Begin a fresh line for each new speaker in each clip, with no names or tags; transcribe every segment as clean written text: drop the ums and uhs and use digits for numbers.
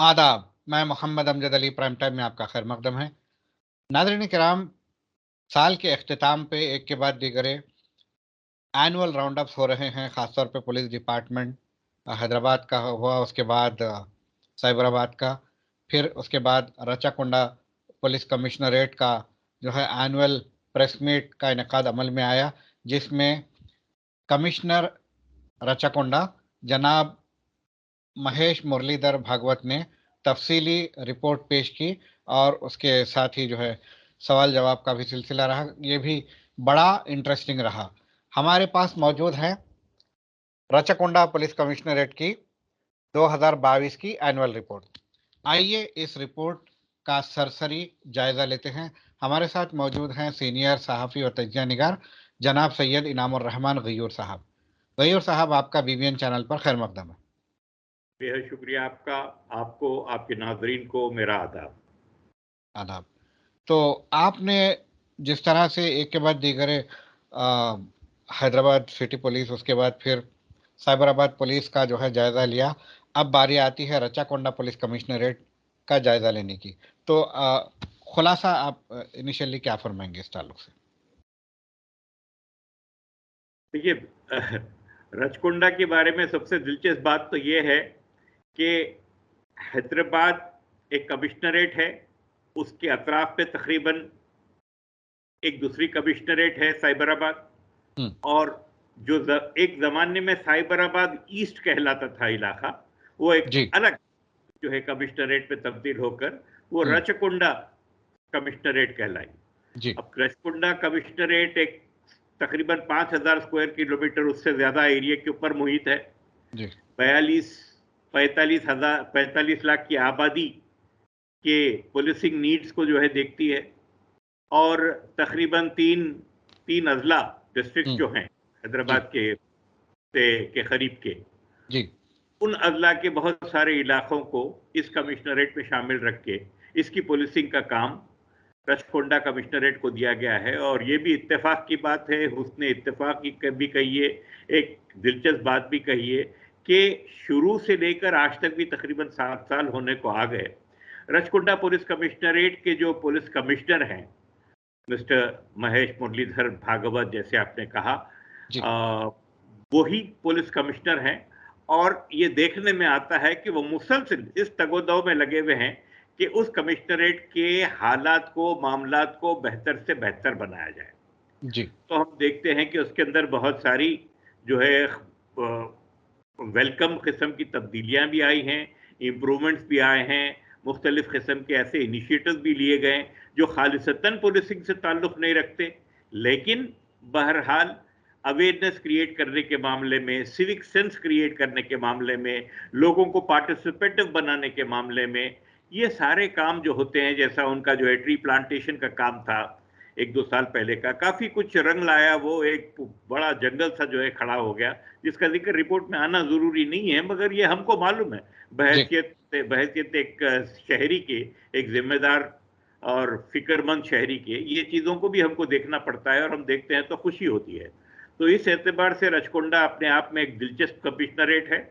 आदाब, मैं Mohammad Amjad Ali prime time में आपका खैर मकदम है। नाज़रीन किराम, साल के अख्तिताम पे एक के बाद दीगरे एनुअल राउंड अप्स हो रहे हैं, ख़ासतौर पे पुलिस डिपार्टमेंट हैदराबाद का हुआ, उसके बाद साइबराबाद का, फिर उसके बाद रचाकुंडा पुलिस कमिश्नरेट का जो है एनुअल प्रेस मीट का इनेकाद अमल में आया, जिसमें कमिश्नर रचाकुंडा जनाब महेश मुरलीधर भागवत ने तफसीली रिपोर्ट पेश की और उसके साथ ही जो है सवाल जवाब का भी सिलसिला रहा। ये भी बड़ा इंटरेस्टिंग रहा। हमारे पास मौजूद है रचकुंडा पुलिस कमिश्नरेट की 2022 की एनुअल रिपोर्ट। आइए इस रिपोर्ट का सरसरी जायजा लेते हैं। हमारे साथ मौजूद हैं सीनियर सहाफ़ी और तजिया निगार जनाब सैयद इनामुर रहमान गयूर साहब। गयूर साहब, आपका बीबीएन चैनल पर खैर मकदम है।
बेहद शुक्रिया आपका। आपको, आपके नाजरीन को मेरा आदाब।
आदाब। तो आपने जिस तरह से एक के बाद दीगरे हैदराबाद सिटी पुलिस, उसके बाद फिर साइबराबाद पुलिस का जो है जायज़ा लिया, अब बारी आती है रचाकोंडा पुलिस कमिश्नरेट का जायज़ा लेने की। तो खुलासा आप इनिशियली क्या फरमाएंगे इस ताल्लुक से?
देखिए, रचकुंडा के बारे में सबसे दिलचस्प बात तो ये है कि हैदराबाद एक कमिश्नरेट है, उसके अतराफ पे तकरीबन एक दूसरी कमिश्नरेट है साइबराबाद।
हम्म।
और जो एक जमाने में साइबराबाद ईस्ट कहलाता था इलाका, वो एक
जी।
अलग जो है कमिश्नरेट पे तब्दील होकर वो
हम्म।
रचकुंडा कमिश्नरेट कहलाई।
जी।
अब रचकुंडा कमिश्नरेट एक तकरीबन 5,000 स्क्वायर किलोमीटर उससे ज्यादा एरिया के ऊपर मुहित है।
जी।
45 लाख की आबादी के पुलिसिंग नीड्स को जो है देखती है। और तकरीबन तीन तीन अजला डिस्ट्रिक्ट
हम्म।
जो हैं
जी।
हैदराबाद के करीब के,
जी।
उन अजला के बहुत सारे इलाकों को इस कमिश्नरेट में शामिल रख के इसकी पुलिसिंग का काम रचकोंडा कमिश्नरेट को दिया गया है। और ये भी इत्तेफाक की बात है, हुस्न इत्तेफाक की भी कहिए, एक दिलचस्प बात भी कहिए कि शुरू से लेकर आज तक भी तकरीबन 7 साल होने को आ गए। रचकुंडा पुलिस कमिश्नरेट के जो पुलिस कमिश्नर हैं मिस्टर महेश मुरलीधर भागवत, जैसे आपने कहा,
जी।
वही पुलिस कमिश्नर हैं। और ये देखने में आता है कि वो मुसलसल इस तगोदो में लगे हुए हैं कि उस कमिश्नरेट के हालात को, मामलात को बेहतर से बेहतर बनाया जाए।
जी।
तो हम देखते हैं कि उसके अंदर बहुत सारी जो है वेलकम किस्म की तब्दीलियां भी आई हैं, इम्प्रूवमेंट्स भी आए हैं, मुख्तलिफ किस्म के ऐसे इनिशिएटिव भी लिए गए जो खालिसतन पुलिसिंग से ताल्लुक नहीं रखते, लेकिन बहरहाल अवेयरनेस क्रिएट करने के मामले में, सिविक सेंस क्रिएट करने के मामले में, लोगों को पार्टिसिपेटिव बनाने के मामले में, ये सारे काम जो होते हैं, जैसा उनका जो है ट्री प्लांटेशन का काम था 1-2 साल पहले का, काफी कुछ रंग लाया। वो एक बड़ा जंगल सा जो है खड़ा हो गया, जिसका जिक्र रिपोर्ट में आना जरूरी नहीं है, मगर ये हमको मालूम है
जी।
बहैसियत एक शहरी के, एक जिम्मेदार और फिक्रमंद शहरी के, ये चीजों को भी हमको देखना पड़ता है और हम देखते हैं तो खुशी होती है। तो इस एतबार से रचकुंडा अपने आप में एक दिलचस्प कमिश्नरेट है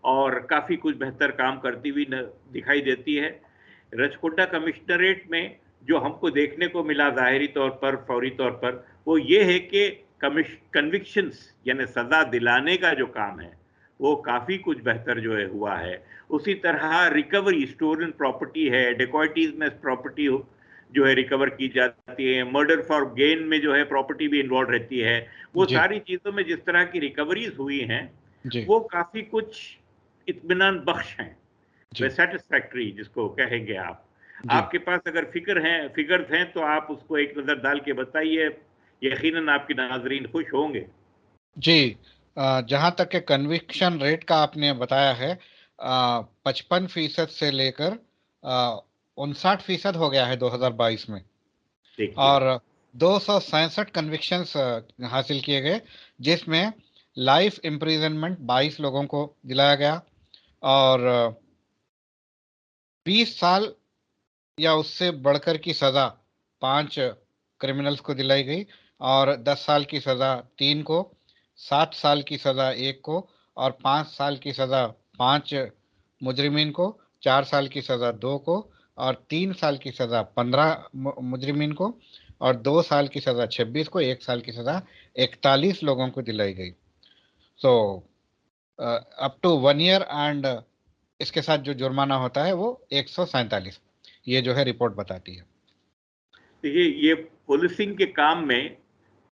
और काफी कुछ बेहतर काम करती हुई दिखाई देती है। रचकुंडा कमिश्नरेट में जो हमको देखने को मिला ज़ाहिरी तौर पर, फौरी तौर पर, वो ये है कि कन्विक्शंस यानी सज़ा दिलाने का जो काम है वो काफ़ी कुछ बेहतर जो है हुआ है। उसी तरह रिकवरी, स्टोलन प्रॉपर्टी है, डेकॉइटीज में प्रॉपर्टी जो है रिकवर की जाती है, मर्डर फॉर गेन में जो है प्रॉपर्टी भी इन्वॉल्व रहती है। वो
जी।
सारी चीज़ों में जिस तरह की रिकवरीज हुई हैं
जी।
वो काफ़ी कुछ इत्मीनान बख्श हैं, वे
जी।
सेटिस्फैक्टरी जिसको कहेंगे आप।
जी।
आपके पास अगर फिगर्स हैं तो आप उसको एक नज़र डाल के बताइए, यकीनन आपके नाजरीन खुश होंगे।
जी। जहाँ तक के कन्विक्शन रेट का आपने बताया है, 55% से लेकर 59% हो गया है 2022 में।
देखिए,
और 267 कन्विक्शंस हासिल किए गए, जिसमें लाइफ इम्प्रिजनमेंट 22 लोगों को दिलाया गया और 20 साल या उससे बढ़कर की सज़ा 5 क्रिमिनल्स को दिलाई गई और 10 साल की सज़ा 3 को, 7 साल की सज़ा 1 को और 5 साल की सज़ा 5 मुजरिमीन को। 4 साल की सजा 2 को और 3 साल की सजा 15 मुजरिमीन को और 2 साल की सजा 26 को, 1 साल की सजा 41 लोगों को दिलाई गई। So up to 1 year and इसके साथ जो जुर्माना होता है वो 147, ये जो है रिपोर्ट बताती है।
देखिए, ये पुलिसिंग के काम में,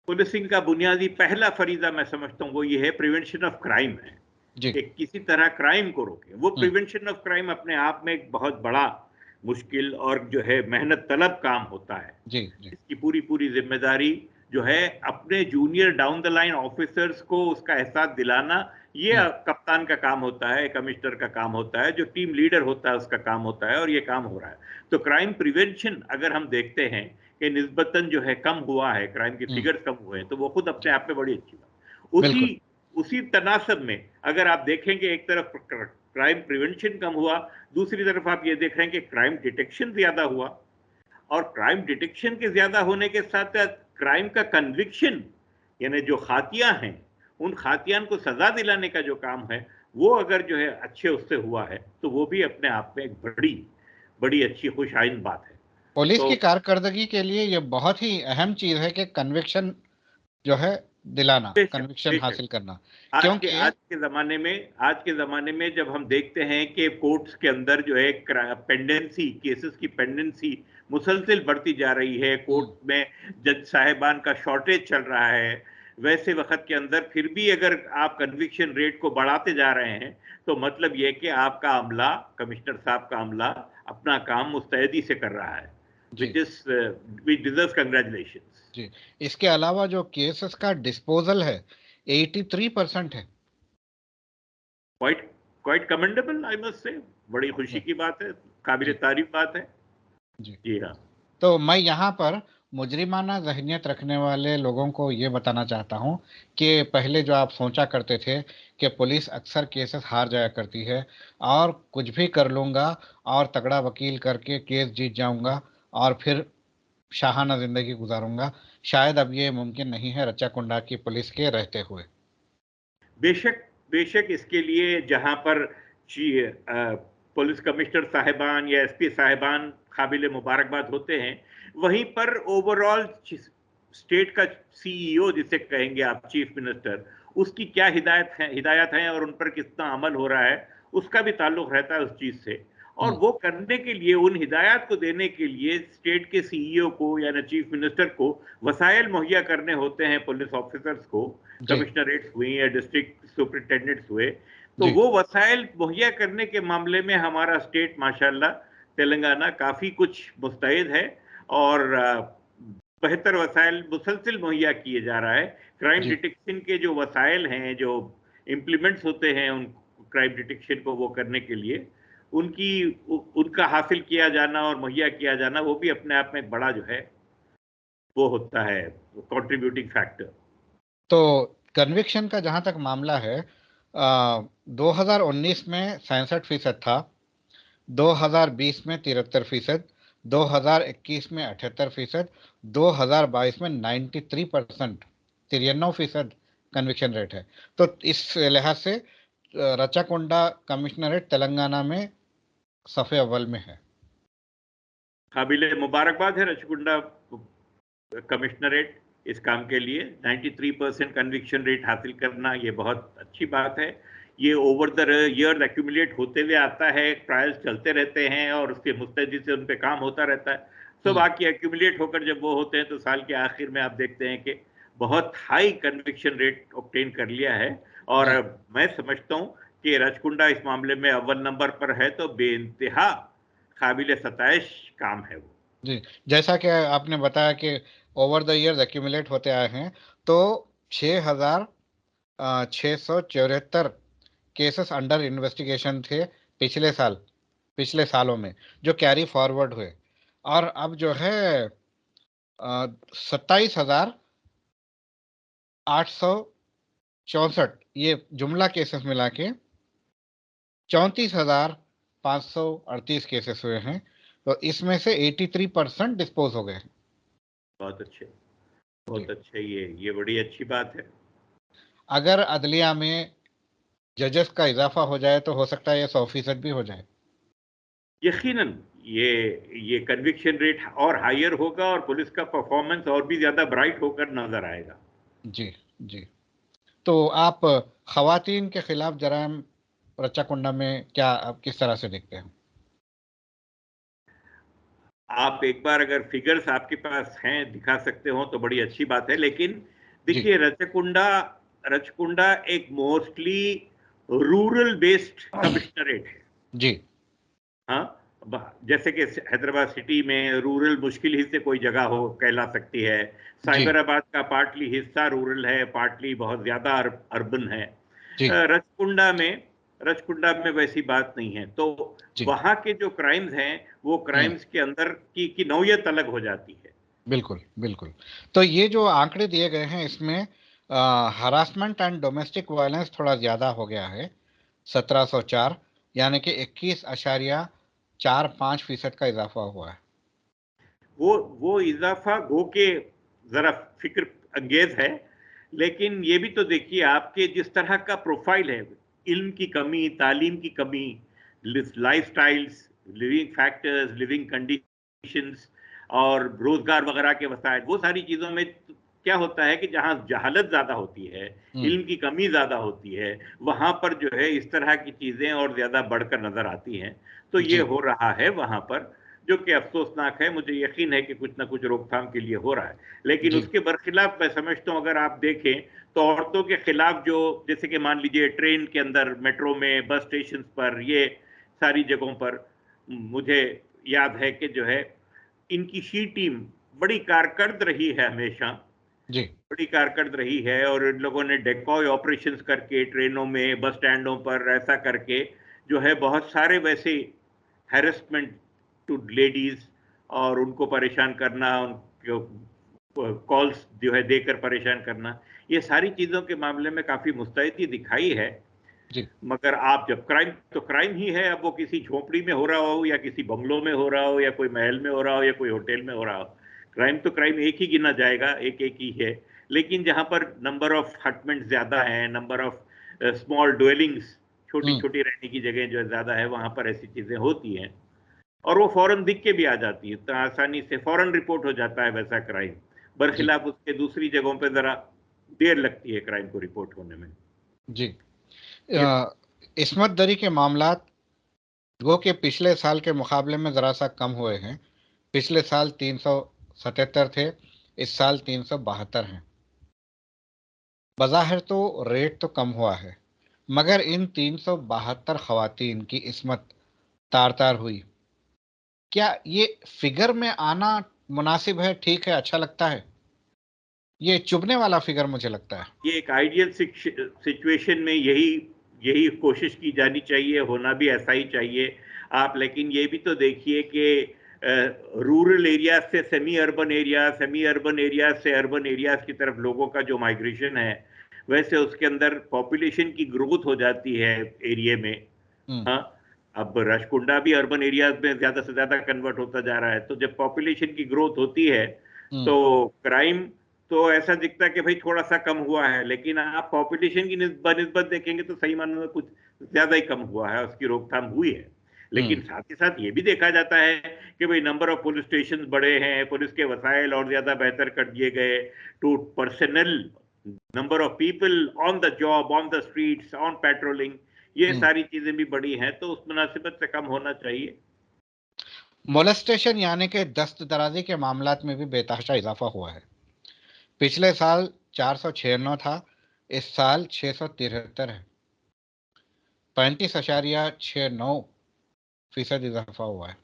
पुलिसिंग का बुनियादी पहला फरीजा मैं समझता हूँ वो ये है, प्रिवेंशन ऑफ क्राइम है
जी।
कि किसी तरह क्राइम को रोके। वो
हम्म।
प्रिवेंशन ऑफ क्राइम अपने आप में एक बहुत बड़ा मुश्किल और जो है मेहनत तलब काम होता है।
जी जी
इसकी पूरी पूरी जिम्मेदारी जो है अपने junior down the line officers को उसका एहसास दिलाना, ये
हम्म
कप्तान का काम होता है, कमिश्नर का काम होता है, जो टीम लीडर होता है उसका काम होता है, और ये काम हो रहा है। तो क्राइम प्रिवेंशन अगर हम देखते हैं कि निस्बतन जो है कम हुआ है, क्राइम के
हम्म।
फिगर्स कम हुए हैं, तो वो खुद अपने
जी
आप में बड़ी अच्छी बात। उसी
बिल्कुल।
उसी तनासब में अगर आप देखेंगे, एक तरफ क्राइम प्रिवेंशन कम हुआ, दूसरी तरफ आप ये देख रहे हैं कि क्राइम डिटेक्शन ज्यादा हुआ, और क्राइम डिटेक्शन के ज्यादा होने के साथ साथ क्राइम का कन्विक्शन, यानी जो खातियां हैं उन खातियान को सजा दिलाने का जो काम है, वो अगर जो है अच्छे उससे हुआ है, तो वो भी अपने आप में एक बड़ी बड़ी अच्छी खुशाइन बात है।
पुलिस
तो
की कारकर्दगी के लिए ये बहुत ही अहम चीज है कि कन्विक्शन जो है दिलाना,
बेशक
कन्विक्शन
बेशक
हासिल करना,
आज के
क्योंकि
ज़माने में जब हम देखते हैं कि कोर्ट्स के अंदर जो है पेंडेंसी, केसेस की पेंडेंसी मुसलसिल बढ़ती जा रही है,
हम्म,
कोर्ट में जज साहिबान का शॉर्टेज चल रहा है, वैसे वक्त के अंदर फिर भी अगर आप कन्विक्शन रेट को बढ़ाते जा रहे हैं, तो मतलब यह कि आपका अमला, कमिश्नर साहब का अमला अपना काम मुस्तैदी से कर रहा है,
जी
विच डिजर्व्स कंग्रेचुलेशन।
जी। इसके अलावा जो केसेस का डिस्पोजल है 83% है।
Quite quite commendable, I must say, बड़ी खुशी
जी
की बात है, काबिल
जी
तारीफ बात है।
जी।
जी हाँ।
तो मैं यहाँ पर मुजरिमाना जहनियत रखने वाले लोगों को ये बताना चाहता हूँ कि पहले जो आप सोचा करते थे कि पुलिस अक्सर केसेस हार जाया करती है और कुछ भी कर लूँगा और तगड़ा वकील करके केस जीत जाऊँगा और फिर शाहाना जिंदगी गुजारूंगा, शायद अब ये मुमकिन नहीं है रच्चा कुंडा की पुलिस के रहते हुए।
बेशक बेशक, इसके लिए जहां पर पुलिस कमिश्नर साहिबान या एसपी साहिबान काबिल मुबारकबाद होते हैं, वहीं पर ओवरऑल स्टेट का सीईओ जिसे कहेंगे आप, चीफ मिनिस्टर, उसकी क्या हिदायत है और उन पर कितना अमल हो रहा है, उसका भी ताल्लुक रहता है उस चीज से। और
हम्म।
वो करने के लिए, उन हिदायत को देने के लिए स्टेट के सीईओ को यानी चीफ मिनिस्टर को वसाइल मुहैया करने होते हैं पुलिस ऑफिसर्स को,
जी
कमिश्नरेट्स हुई या डिस्ट्रिक्ट सुपरिटेंडेंट्स हुए। तो
जी
वो वसाइल मुहैया करने के मामले में हमारा स्टेट माशाल्लाह तेलंगाना काफ़ी कुछ मुस्तैद है, और बेहतर वसाइल मुसलसिल मुहैया किए जा रहा है। क्राइम
जी।
डिटेक्शन के जो वसाइल हैं, जो इम्प्लीमेंट्स होते हैं उन क्राइम डिटेक्शन को वो करने के लिए, उनकी उनका हासिल किया जाना और मुहैया किया जाना, वो भी अपने आप में एक बड़ा जो है वो होता है कंट्रीब्यूटिंग फैक्टर।
तो कन्विक्शन का जहां तक मामला है, 2019 में 67% था, 2020 में 73%, 2021 में 78%, 2022 में 93%, 93% कन्विक्शन रेट है। तो इस लिहाज से रचाकोंडा कमिश्नरेट तेलंगाना में सफ़े अव्वल में है।
काबिल मुबारकबाद है रचकुंडा कमिश्नरेट इस काम के लिए। 93% कन्विक्शन रेट हासिल करना ये बहुत अच्छी बात है। ये ओवर द ईयर एक्यूमुलेट होते हुए आता है, ट्रायल्स चलते रहते हैं और उसके मुस्तैदी से उन पे काम होता रहता है। तो
हम्म।
बाकी एक्यूमुलेट होकर जब वो होते हैं तो साल के आखिर में आप देखते हैं कि बहुत हाई कन्विक्शन रेट ऑब्टेन कर लिया है। और
जी
मैं समझता हूँ कि रचकुंडा इस मामले में अव्वल नंबर पर है, तो बेइंतहा काबिल सताइश काम है वो।
जी। जैसा कि आपने बताया कि ओवर द ईयर्स एक्यूमुलेट होते आए हैं, तो 6,674 केसेस अंडर इन्वेस्टिगेशन थे पिछले साल, पिछले सालों में, जो कैरी फॉरवर्ड हुए, और अब जो है 27,864, ये जुमला केसेस मिला के 34,538 केसेस हुए हैं। तो इसमें से 83% डिस्पोज हो गए हैं।
बहुत अच्छे,
जी।
बहुत अच्छे, ये बड़ी अच्छी बात है।
अगर अदलिया में जजेस का इजाफा हो जाए तो हो सकता है ये 100% भी हो जाए।
यकीनन ये कन्विक्शन रेट और हायर होगा और पुलिस का परफॉर्मेंस और भी ज्यादा ब्राइट होकर नजर आएगा।
जी जी। तो आप खवातीन के खिलाफ जराइम रच्चाकुंडा में क्या आप किस तरह से देखते हैं?
आप एक बार अगर फिगर्स आपके पास हैं दिखा सकते हो तो बड़ी अच्छी बात है, लेकिन
जी
देखिए रचकुंडा रचकुंडा एक मोस्टली रूरल बेस्ड कमिश्नरेट है।
जी
हाँ, जैसे कि हैदराबाद सिटी में रूरल मुश्किल ही से कोई जगह हो कहला सकती है।
जी
साइबराबाद का पार्टली हिस्सा रूरल है, पार्टली बहुत ज्यादा अर्बन है।
जी
रचकुंडा में वैसी बात नहीं है, तो
जी।
वहां के जो क्राइम्स हैं वो
हम्म।
क्राइम्स के अंदर की नौयत अलग हो जाती है।
बिल्कुल बिल्कुल। तो ये जो आंकड़े दिए गए हैं इसमें हरासमेंट एंड डोमेस्टिक वायलेंस थोड़ा ज्यादा हो गया है, 1704, यानी कि 21.45% का इजाफा हुआ है।
वो इजाफा गो के जरा फिक्र अंगेज है, लेकिन ये भी तो देखिए आपके जिस तरह का प्रोफाइल है, इल्म की कमी, तालीम की कमी, life styles, living factors, living conditions और रोजगार वगैरह के वसाइल, वो सारी चीजों में क्या होता है कि जहां जहालत ज्यादा होती है,
हम्म।
इल्म की कमी ज्यादा होती है, वहां पर जो है इस तरह की चीजें और ज्यादा बढ़कर नजर आती हैं। तो ये
जी
हो रहा है वहां पर, जो कि अफसोसनाक है। मुझे यकीन है कि कुछ ना कुछ रोकथाम के लिए हो रहा है, लेकिन
जी।
उसके बरखिलाफ मैं समझता हूं अगर आप देखें तो औरतों के खिलाफ जो, जैसे कि मान लीजिए ट्रेन के अंदर, मेट्रो में, बस स्टेशन पर, ये सारी जगहों पर मुझे याद है कि जो है इनकी शी टीम बड़ी कारकर्द रही है हमेशा,
जी
बड़ी कारकर्द रही है। और इन लोगों ने डेकॉय ऑपरेशंस करके ट्रेनों में, बस स्टैंडों पर ऐसा करके जो है बहुत सारे वैसे हैरेसमेंट टू लेडीज और उनको परेशान करना, उनको कॉल्स जो है देकर परेशान करना, ये सारी चीजों के मामले में काफी मुस्तैदी दिखाई है।
जी।
मगर आप जब क्राइम तो क्राइम ही है, अब वो किसी झोपड़ी में हो रहा हो या किसी बंगलों में हो रहा हो या कोई महल में हो रहा हो या कोई होटल में हो रहा हो, क्राइम तो क्राइम एक ही गिना जाएगा, एक ही है। लेकिन जहां पर नंबर ऑफ हटमेंट ज्यादा है, नंबर ऑफ स्मॉल ड्वेलिंग्स, छोटी
हम्म।
छोटी रहने की जगह जो ज्यादा है, वहां पर ऐसी चीजें होती हैं और वो फौरन दिख के भी आ जाती है, तो आसानी से फौरन रिपोर्ट हो जाता है वैसा क्राइम।
जी
बरखिलाफ उसके दूसरी जगहों पे जरा देर लगती है क्राइम को रिपोर्ट होने में।
जी।
ये
इस्मत दरी के मामलात गो के पिछले साल के मुकाबले में ज़रा सा कम हुए हैं। पिछले साल 377 थे, इस साल 372 हैं। बज़ाहिर तो रेट तो कम हुआ है, मगर इन 372 खवातीन की इस्मत तार तार हुई। क्या ये फिगर में आना मुनासिब है, ठीक है, अच्छा लगता है? ये चुभने वाला फिगर मुझे लगता है।
ये एक आइडियल सिचुएशन में यही यही कोशिश की जानी चाहिए, होना भी ऐसा ही चाहिए आप। लेकिन ये भी तो देखिए कि रूरल एरियाज से सेमी अर्बन एरियाज से अर्बन एरियाज की तरफ लोगों का जो माइग्रेशन है, वैसे उसके अंदर पॉपुलेशन की ग्रोथ हो जाती है एरिया में।
हम्म।
हाँ, अब राजकुंडा भी अर्बन एरियाज में ज्यादा से ज्यादा कन्वर्ट होता जा रहा है, तो जब पॉपुलेशन की ग्रोथ होती है
हम्म।
तो क्राइम तो ऐसा दिखता है कि भाई थोड़ा सा कम हुआ है, लेकिन आप पॉपुलेशन की बनिस्बत देखेंगे तो सही मानों में कुछ ज्यादा ही कम हुआ है, उसकी रोकथाम हुई है। लेकिन
हम्म।
साथ ही साथ ये भी देखा जाता है कि भाई नंबर ऑफ पुलिस स्टेशन बढ़े हैं, पुलिस के वसाइल और ज्यादा बेहतर कर दिए गए, to personnel, number of people on the job, on the streets, on patrolling, ये
हम्म।
सारी चीजें भी बढ़ी हैं, तो उस मुनासिबत से कम होना चाहिए।
मोलेस्टेशन यानी कि दस्त दराजी के मामलात में भी बेतहाशा इजाफा हुआ है। पिछले साल 496 था, इस साल 673 है। 35.69% इजाफा हुआ है।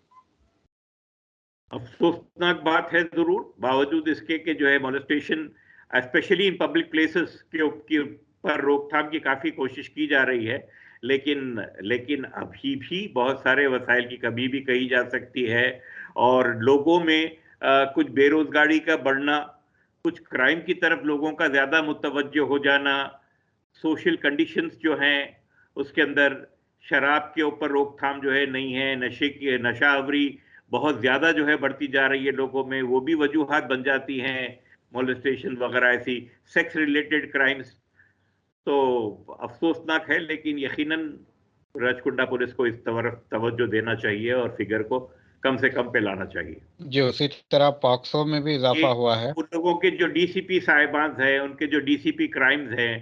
अफसोसनाक बात है जरूर, बावजूद इसके कि जो है molestation specially in public places के पर रोकथाम की काफी कोशिश की जा रही है, लेकिन लेकिन अभी भी बहुत सारे वसाइल की कमी भी कही जा सकती है। और लोगों में कुछ बेरोजगारी का बढ़ना, कुछ क्राइम की तरफ लोगों का ज्यादा मुतवज्जो हो जाना, सोशल कंडीशंस जो हैं उसके अंदर, शराब के ऊपर रोकथाम जो है नहीं है, नशे की नशावरी बहुत ज्यादा जो है बढ़ती जा रही है लोगों में, वो भी वजूहात बन जाती हैं, मोलेस्टेशन वगैरह ऐसी सेक्स रिलेटेड क्राइम्स। तो अफसोसनाक है, लेकिन यकीनन रचकुंडा पुलिस को इस तरफ तवज्जो देना चाहिए और फिगर को कम से कम पे लाना चाहिए।
जी, उसी तरह पॉक्सो में भी इजाफा हुआ है।
उन लोगों के जो डीसीपी साहिबान हैं, उनके जो डीसीपी क्राइम्स हैं,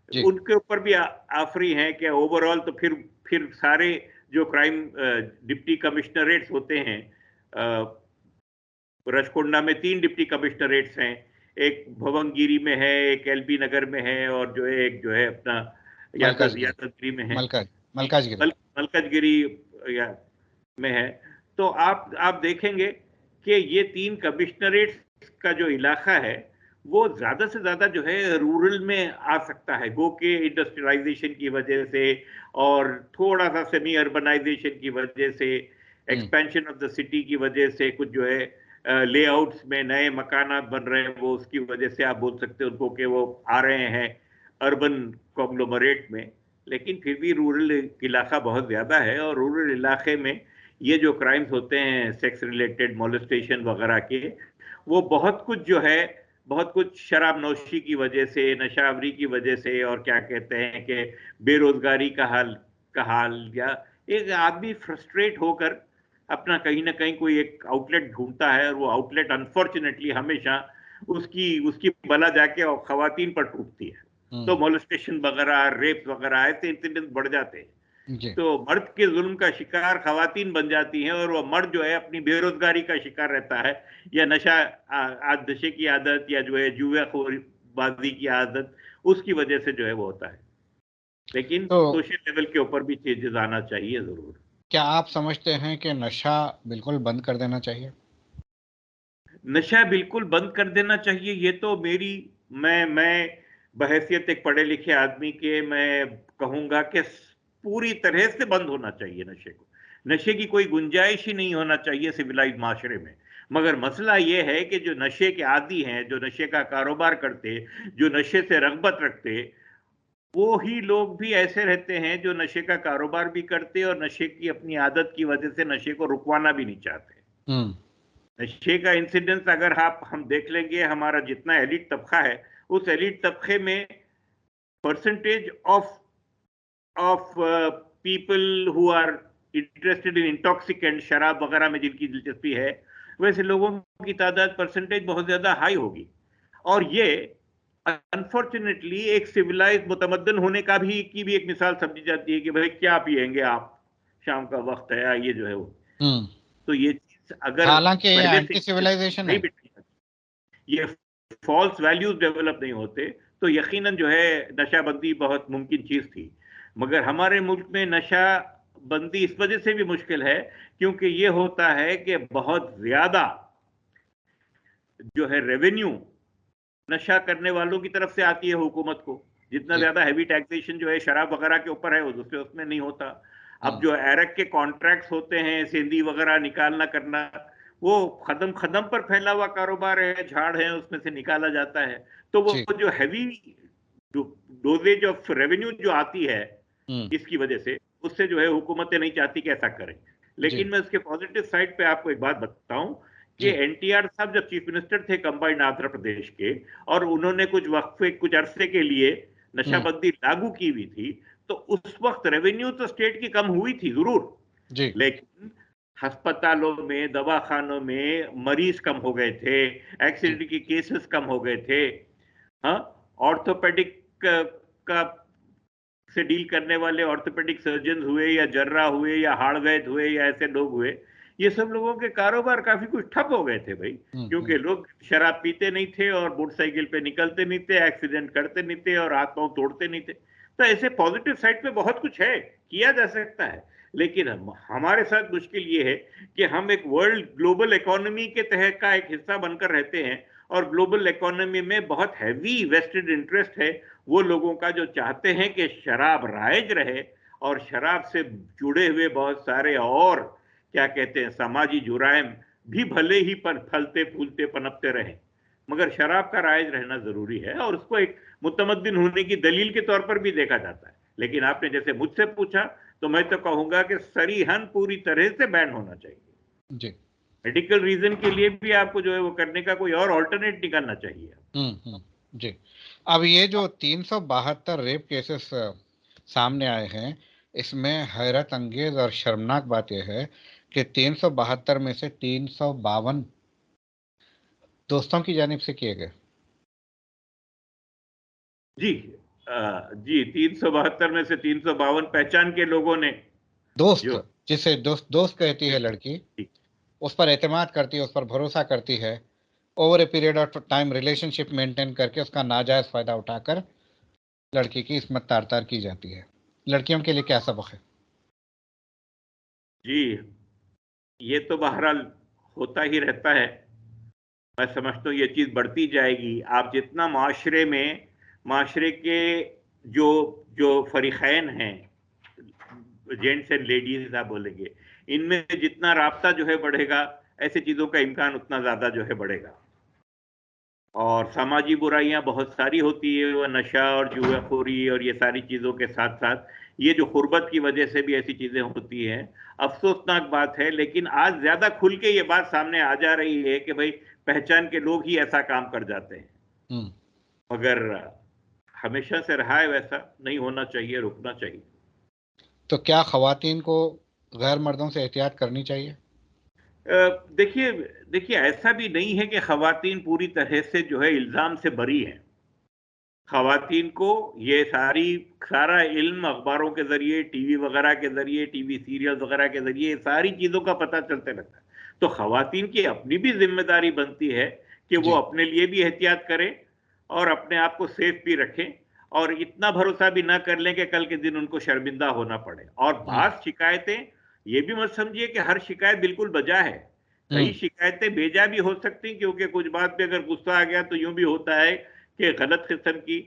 जी,
उनके ऊपर भी आफरी हैं कि ओवरऑल तो फिर सारे जो क्राइम डिप्टी कमिश्नरेट्स होते हैं, रचकुंडा में 3 डिप्टी कमिश्नरेट्स हैं, एक भवनगिरी में है, एक एलबी नगर में है, और जो है एक जो है अपना
मलकाजगिरी,
यादवगिरी में है,
मलकाजगिरी।
मलकजगिरी में है। तो आप देखेंगे कि ये 3 कमिश्नरेट्स का जो इलाका है वो ज्यादा से ज्यादा जो है रूरल में आ सकता है, गो के इंडस्ट्रियलाइजेशन की वजह से और थोड़ा सा सेमी अर्बनाइजेशन की वजह से, एक्सपेंशन ऑफ द सिटी की वजह से, कुछ जो है लेआउट्स में नए मकानात बन रहे हैं, वो उसकी वजह से आप बोल सकते हैं उनको कि वो आ रहे हैं अर्बन कॉन्ग्लोमरेट में। लेकिन फिर भी रूरल इलाका बहुत ज्यादा है, और रूरल इलाके में ये जो क्राइम्स होते हैं सेक्स रिलेटेड, मोलेस्टेशन वगैरह के, वो बहुत कुछ जो है, बहुत कुछ शराब नौशी की वजह से, नशावरी की वजह से, और क्या कहते हैं कि बेरोजगारी का हाल, या एक आदमी फ्रस्ट्रेट होकर अपना कहीं ना कहीं कोई एक आउटलेट ढूंढता है, और वो आउटलेट अनफॉर्चुनेटली हमेशा उसकी उसकी बला जाके और खवातीन पर टूटती है। तो मोलेस्टेशन वगैरह, रेप वगैरह ऐसे इंसिडेंट बढ़ जाते हैं।
जी,
तो मर्द के जुल्म का शिकार खवातीन बन जाती हैं, और वो मर्द जो है अपनी बेरोजगारी का शिकार रहता है, या नशे की आदत, या जो है जुआबाजी की आदत, उसकी वजह से जो है वो होता है। लेकिन
तो
सोशल लेवल के ऊपर भी चेंजेस आना चाहिए जरूर।
क्या आप समझते हैं कि नशा बिल्कुल बंद कर देना चाहिए?
नशा बिल्कुल बंद कर देना चाहिए, ये तो मैं बहैसियत एक पढ़े लिखे आदमी के मैं कहूंगा कि पूरी तरह से बंद होना चाहिए नशे को। नशे की कोई गुंजाइश ही नहीं होना चाहिए सिविलाइज माशरे में। मगर मसला ये है कि जो नशे के आदी हैं, जो नशे का कारोबार करते, जो नशे से रगबत रखते, वो ही लोग भी ऐसे रहते हैं जो नशे का कारोबार भी करते और नशे की अपनी आदत की वजह से नशे को रुकवाना भी नहीं चाहते।
हम्म।
नशे का इंसिडेंस अगर हम देख लेंगे, हमारा जितना एलिट तबका है, उस एलिट तबके में percentage of people who are interested in intoxicant, शराब वगैरह में जिनकी दिलचस्पी है, वैसे लोगों की तादाद, परसेंटेज बहुत ज्यादा हाई होगी। और ये अनफॉर्चुनेटली एक सिविलाइज मुतमद्दन होने का भी एक मिसाल समझी जाती है कि भाई क्या पिएंगे आप, शाम का वक्त है, ये जो है वो।
हम्म।
तो ये चीज अगर
हालांकि ये
पहले से
एंटी सिविलाइजेशन
नहीं
है।
बिटी, ये फॉल्स वैल्यूज डेवलप नहीं होते, तो यकीनन जो है नशाबंदी बहुत मुमकिन चीज थी। मगर हमारे मुल्क में नशा बंदी इस वजह से भी मुश्किल है क्योंकि ये होता है कि बहुत ज्यादा जो है रेवेन्यू नशा करने वालों की तरफ से आती है हुकूमत को। जितना
जी।
ज्यादा हैवी टैक्सेशन जो है शराब वगैरह के ऊपर है, दूसरे उसमें नहीं होता। अब
हम्म।
जो एरक के कॉन्ट्रैक्ट्स होते हैं, सेंधी वगैरह निकालना करना, वो खदम खदम पर फैला हुआ कारोबार है, झाड़ है, उसमें से निकाला जाता है। तो वो
जी।
जो हैवी डोजेज ऑफ रेवेन्यू जो आती है
हम्म।
इसकी वजह से, उससे जो है हुकूमतें नहीं चाहती कि ऐसा करें।
जी।
लेकिन मैं उसके पॉजिटिव साइड पे आपको एक बात बताऊं कि
जी।
एनटीआर साहब जब चीफ मिनिस्टर थे कंबाइंड आंध्र प्रदेश के, और उन्होंने कुछ अरसे के लिए
हम्म।
नशाबंदी लागू की हुई थी, तो उस वक्त रेवेन्यू तो स्टेट की कम हुई थी जरूर,
जी।
लेकिन अस्पतालों में, दवाखानों में मरीज कम हो गए थे,
जी।
एक्सीडेंट के केसेस कम हो गए थे। हाँ, ऑर्थोपेडिक का से डील करने वाले ऑर्थोपेडिक सर्जन हुए, या जर्रा हुए, या हार्डवेयर हुए, या ऐसे लोग हुए, ये सब लोगों के कारोबार काफी कुछ ठप हो गए थे भाई, क्योंकि लोग शराब पीते नहीं थे और मोटरसाइकिल पे निकलते नहीं थे, एक्सीडेंट करते नहीं थे और हाथ पांव तोड़ते नहीं थे। तो ऐसे पॉजिटिव साइड पे बहुत कुछ है, किया जा सकता है। लेकिन हमारे साथ मुश्किल ये है कि हम एक वर्ल्ड ग्लोबल इकोनॉमी के तहत का एक हिस्सा बनकर रहते हैं, और ग्लोबल इकोनॉमी में बहुत हैवी वेस्टेड इंटरेस्ट है वो लोगों का, जो चाहते हैं कि शराब राइज रहे, और शराब से जुड़े हुए बहुत सारे और क्या कहते हैं सामाजिक जुराइम भी भले ही फलते फूलते पनपते रहे, मगर शराब का राइज रहना जरूरी है, और उसको एक मुतमद्दिन होने की दलील के तौर पर भी देखा जाता है। लेकिन आपने जैसे मुझसे पूछा, तो मैं तो कहूंगा कि सरीहन पूरी तरह से बैन होना चाहिए।
जी।
मेडिकल रीजन के लिए भी आपको जो है वो करने का कोई और ऑल्टरनेट निकालना चाहिए।
जी। अब ये जो 372 रेप केसेस सामने आए हैं, इसमें हैरत अंगेज और शर्मनाक बात यह है कि 372 में से 352 दोस्तों की जानिब से किए गए।
जी जी, 372 में से 352 पहचान के लोगों ने,
दोस्त,
जो
जिसे दोस्त दोस्त कहती है लड़की,
जी,
उस पर एतमाद करती है, उस पर भरोसा करती है, over a period of time relationship maintain करके उसका नाजायज फायदा उठाकर लड़की की इस्मत तार तार की जाती है। लड़कियों के लिए क्या सबक है?
जी, ये तो बहरहाल होता ही रहता है। मैं समझता हूँ ये चीज बढ़ती जाएगी। आप जितना माशरे के जो जो फरीकैन हैं, जेंट्स एंड लेडीज आप बोलेंगे, इनमें जितना राब्ता जो है बढ़ेगा, ऐसे चीजों का इम्कान उतना ज्यादा जो है बढ़ेगा। और सामाजिक बुराइयां बहुत सारी होती है, वो नशा और जुआखोरी और ये सारी चीजों के साथ साथ ये जो गुर्बत की वजह से भी ऐसी चीजें होती हैं। अफसोसनाक बात है, लेकिन आज ज्यादा खुल के ये बात सामने आ जा रही है कि भाई पहचान के लोग ही ऐसा काम कर जाते हैं।
हम्म।
मगर हमेशा से रहा है वैसा, नहीं होना चाहिए, रुकना चाहिए।
तो क्या खवातीन को गैर मर्दों से एहतियात करनी चाहिए?
देखिए देखिए, ऐसा भी नहीं है कि खवातीन पूरी तरह से जो है इल्जाम से बरी हैं। खवातीन को ये सारा इल्म अखबारों के जरिए, टीवी वगैरह के जरिए, टीवी सीरियल वगैरह के जरिए सारी चीजों का पता चलते रहता है। तो खवातीन की अपनी भी जिम्मेदारी बनती है कि वो
जी।
अपने लिए भी एहतियात करें और अपने आप को सेफ भी रखें, और इतना भरोसा भी ना कर लें कि कल के दिन उनको शर्मिंदा होना पड़े। और
हम्म।
बात शिकायतें, ये भी मत समझिए कि हर शिकायत बिल्कुल बजा है। कई
हम्म।
शिकायतें बेजा भी हो सकती, क्योंकि कुछ बात पे अगर गुस्सा आ गया तो यूं भी होता है कि गलत किस्म की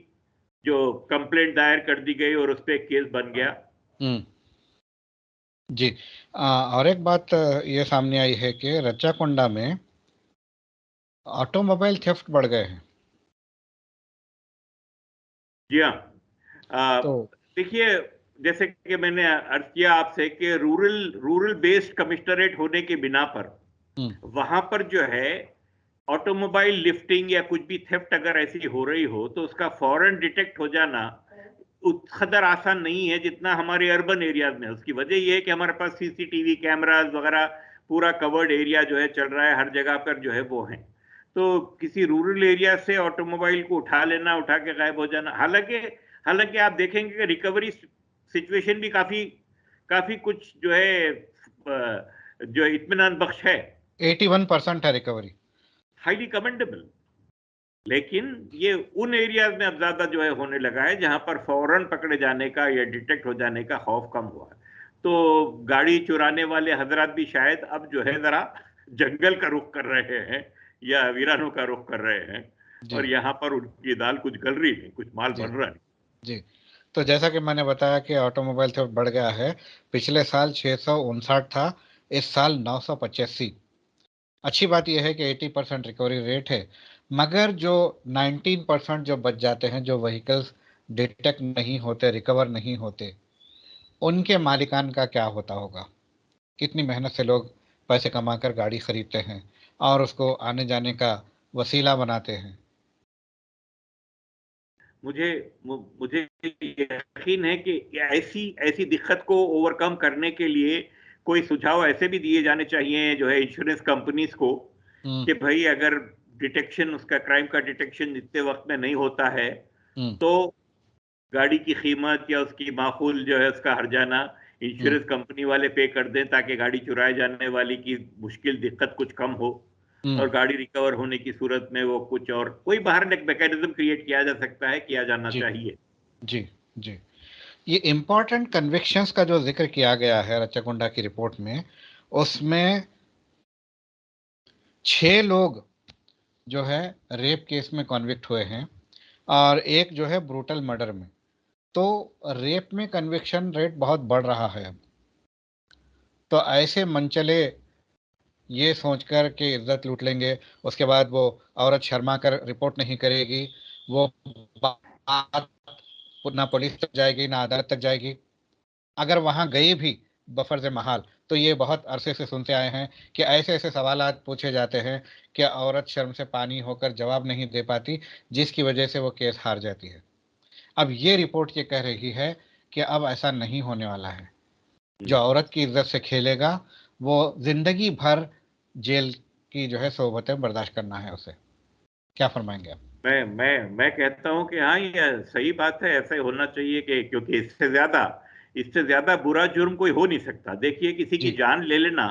जो कंप्लेंट दायर कर दी गई और उस पर केस बन गया।
हम्म। जी। और एक बात ये सामने आई है कि रच्चाकोंडा में ऑटोमोबाइल थेफ्ट बढ़ गए हैं।
जी हाँ।
तो
देखिए, जैसे कि मैंने अर्ज किया आपसे कि रूरल रूरल बेस्ड कमिश्नरेट होने के बिना पर
हम्म।
वहां पर जो है ऑटोमोबाइल लिफ्टिंग या कुछ भी थेफ्ट अगर ऐसी हो रही हो तो उसका फौरन डिटेक्ट हो जाना उस कदर आसान नहीं है जितना हमारे अर्बन एरियाज में। उसकी वजह यह है कि हमारे पास सीसीटीवी कैमराज वगैरह पूरा कवर्ड एरिया जो है चल रहा है, हर जगह पर जो है वो है। तो किसी रूरल एरिया से ऑटोमोबाइल को उठा लेना, उठा के गायब हो जाना, हालांकि हालांकि आप देखेंगे कि रिकवरी सिचुएशन भी काफी काफी कुछ जो है जो इत्मीनान बख्श है।
81% है रिकवरी।
Highly commendable. लेकिन ये उन एरियाज में अब ज्यादा जो है होने लगा है जहां पर फौरन पकड़े जाने का या डिटेक्ट हो जाने का खौफ कम हुआ है। तो गाड़ी चुराने वाले हजरात भी शायद अब जो है जरा जंगल का रुख कर रहे हैं या वीरानों का रुख कर रहे हैं, और
जी।
यहाँ पर उनकी दाल कुछ गल रही नहीं, कुछ माल
जी।
बन रहा नहीं।
जी। तो जैसा कि मैंने बताया कि ऑटोमोबाइल थेफ्ट बढ़ गया है। पिछले साल 659 था, इस साल 985। अच्छी बात यह है कि 80% रिकवरी रेट है। मगर जो 19% जो बच जाते हैं, जो व्हीकल्स डिटेक्ट नहीं होते, रिकवर नहीं होते, उनके मालिकान का क्या होता होगा? कितनी मेहनत से लोग पैसे कमाकर गाड़ी खरीदते हैं और उसको आने जाने का वसीला बनाते हैं।
मुझे मुझे यकीन है कि ऐसी ऐसी दिक्कत को ओवरकम करने के लिए कोई सुझाव ऐसे भी दिए जाने चाहिए जो है इंश्योरेंस कंपनीज को,
हम्म।
कि भाई अगर डिटेक्शन, उसका क्राइम का डिटेक्शन जितने वक्त में नहीं होता है
हम्म।
तो गाड़ी की कीमत या उसकी माकूल जो है उसका हर्जाना
हम्म।
इंश्योरेंस कंपनी वाले पे कर दें, ताकि गाड़ी चुराए जाने वाली की मुश्किल दिक्कत कुछ कम हो,
हम्म।
और गाड़ी रिकवर होने की सूरत में वो कुछ और कोई बाहर एक मैकेनिज्म क्रिएट किया जा सकता है, किया जाना
जी।
चाहिए।
जी। जी। ये इम्पोर्टेंट कन्विक्शंस का जो जिक्र किया गया है रच्चाकुंडा की रिपोर्ट में, उसमें 6 लोग जो है रेप केस में कन्विक्ट हुए हैं और एक जो है ब्रूटल मर्डर में। तो रेप में कन्विक्शन रेट बहुत बढ़ रहा है अब। तो ऐसे मनचले ये सोचकर कि इज्जत लूट लेंगे, उसके बाद वो औरत शर्मा कर रिपोर्ट नहीं करेगी, वो बात ना पुलिस तक जाएगी ना अदालत तक जाएगी। अगर वहां गए भी बफर्ज महाल, तो ये बहुत अरसे से सुनते आए हैं कि ऐसे ऐसे सवालात पूछे जाते हैं कि औरत शर्म से पानी होकर जवाब नहीं दे पाती, जिसकी वजह से वो केस हार जाती है। अब ये रिपोर्ट ये कह रही है कि अब ऐसा नहीं होने वाला है। जो औरत की इज्जत से खेलेगा वो जिंदगी भर जेल की जो है सोबतें बर्दाश्त करना है उसे। क्या फरमाएंगे आप?
मैं कहता हूं कि हाँ, ये सही बात है, ऐसा ही होना चाहिए कि क्योंकि इससे ज्यादा बुरा जुर्म कोई हो नहीं सकता। देखिए, किसी की
जी।
जान ले लेना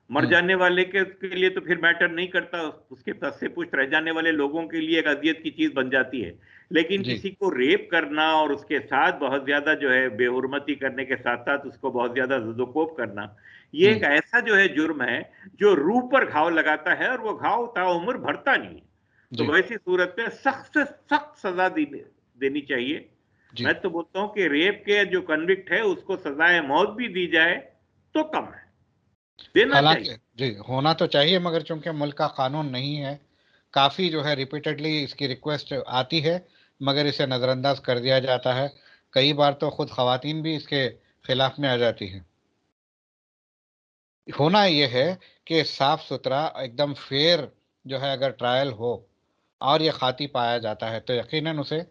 मर
हम्म।
जाने वाले के लिए तो फिर मैटर नहीं करता, उसके तस्य पुष्ट रह जाने वाले लोगों के लिए एक अजियत की चीज बन जाती है। लेकिन
जी।
किसी को रेप करना और उसके साथ बहुत ज्यादा जो है बेहुरमती करने के साथ साथ उसको बहुत ज्यादा ज़ुदोकोप करना, ये एक
हम्म।
ऐसा जो है जुर्म है जो रूह पर घाव लगाता है और वो घाव ताउम्र भरता नहीं है। तो
जी।
वैसी सूरत में सख्त से सख्त सजा देनी चाहिए।
जी।
मैं तो बोलता हूं कि रेप के जो कन्विक्ट है उसको सजाए मौत भी दी जाए तो कम है, देना चाहिए।
हालांकि जी होना तो चाहिए, मगर चूंकि मुल्क का कानून नहीं है, काफ़ी जो है रिपीटेडली इसकी रिक्वेस्ट आती है, मगर इसे नज़रअंदाज कर दिया जाता है। कई बार तो खुद खवातीन भी इसके खिलाफ में आ जाती हैं। होना यह है कि साफ सुथरा एकदम फेयर जो है, अगर ट्रायल हो और ये खाती पाया जाता है तो यकीनन उसे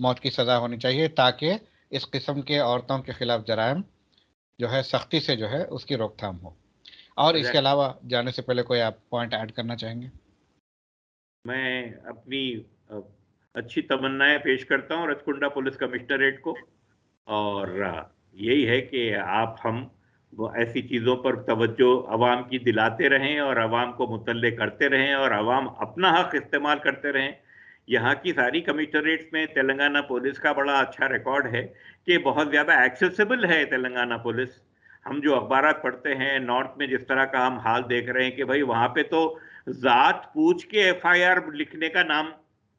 मौत की सज़ा होनी चाहिए, ताकि इस किस्म के औरतों के खिलाफ जराइम जो है सख्ती से जो है उसकी रोकथाम हो। और इसके
एग्जैक्टली।
अलावा जाने से पहले कोई आप पॉइंट ऐड करना चाहेंगे?
मैं अपनी अ, अच्छी तमन्नाएं पेश करता हूं रचकुंडा पुलिस कमिश्नरेट को, और यही है कि आप हम वो ऐसी चीज़ों पर तवज्जो अवाम की दिलाते रहें और अवाम को मुतल्ले करते रहें और अवाम अपना हक इस्तेमाल करते रहें। यहाँ की सारी कमिश्नरेट्स में तेलंगाना पुलिस का बड़ा अच्छा रिकॉर्ड है कि बहुत ज़्यादा एक्सेसिबल है तेलंगाना पुलिस। हम जो अखबारात पढ़ते हैं नॉर्थ में, जिस तरह का हम हाल देख रहे हैं कि भाई वहाँ पे तो जात पूछ के एफआईआर लिखने का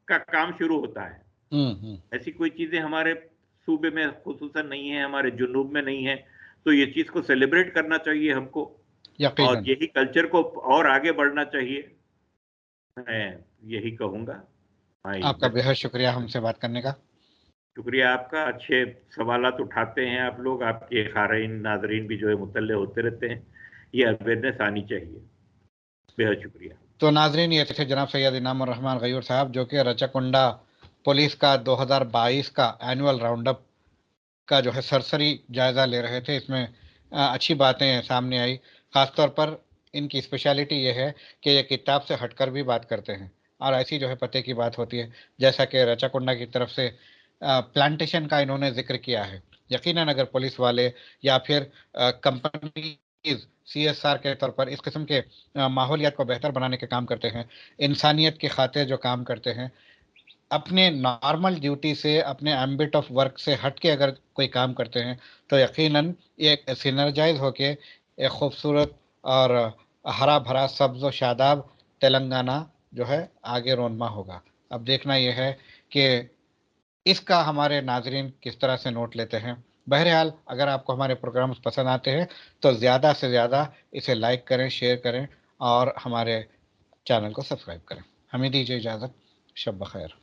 काम शुरू होता है।
हम्म।
ऐसी कोई चीजें हमारे सूबे में खुसूसन नहीं है, हमारे जुनूब में नहीं है। तो ये चीज को सेलिब्रेट करना चाहिए हमको, और
यकीनन।
यही कल्चर को और आगे बढ़ना चाहिए। मैं यही कहूंगा। माई
आपका बेहद शुक्रिया हमसे बात करने का।
शुक्रिया आपका, अच्छे सवालात उठाते हैं आप लोग, आपके खारीन नाजरीन भी जो है मुतल्ले होते रहते हैं। ये अवेयरनेस आनी चाहिए। बेहद शुक्रिया।
तो नाजरीन, ये थे जनाब सैयद इनाम और रहमान गयूर साहब, जो कि रचकुंडा पुलिस का 2022 का एनुअल राउंड अप का जो है सरसरी जायज़ा ले रहे थे। इसमें अच्छी बातें सामने आई। ख़ासतौर पर इनकी स्पेशलिटी ये है कि ये किताब से हटकर भी बात करते हैं, और ऐसी जो है पते की बात होती है। जैसा कि रचाकुंडा की तरफ से प्लांटेशन का इन्होंने जिक्र किया है। यकीनन अगर पुलिस वाले या फिर कंपनी CSR के तौर पर इस किस्म के माहौलियात को बेहतर बनाने के काम करते हैं, इंसानियत की खातिर जो काम करते हैं, अपने नॉर्मल ड्यूटी से, अपने एम्बिट ऑफ वर्क से हट के अगर कोई काम करते हैं, तो यकीनन ये सिनर्जाइज होके एक खूबसूरत और हरा भरा सब्ज व शादाब तेलंगाना जो है आगे रोनमा होगा। अब देखना यह है कि इसका हमारे नाजरीन किस तरह से नोट लेते हैं। बहरहाल, अगर आपको हमारे प्रोग्राम्स पसंद आते हैं तो ज़्यादा से ज़्यादा इसे लाइक करें, शेयर करें और हमारे चैनल को सब्सक्राइब करें। हमें दीजिए इजाज़त। शब बखैर।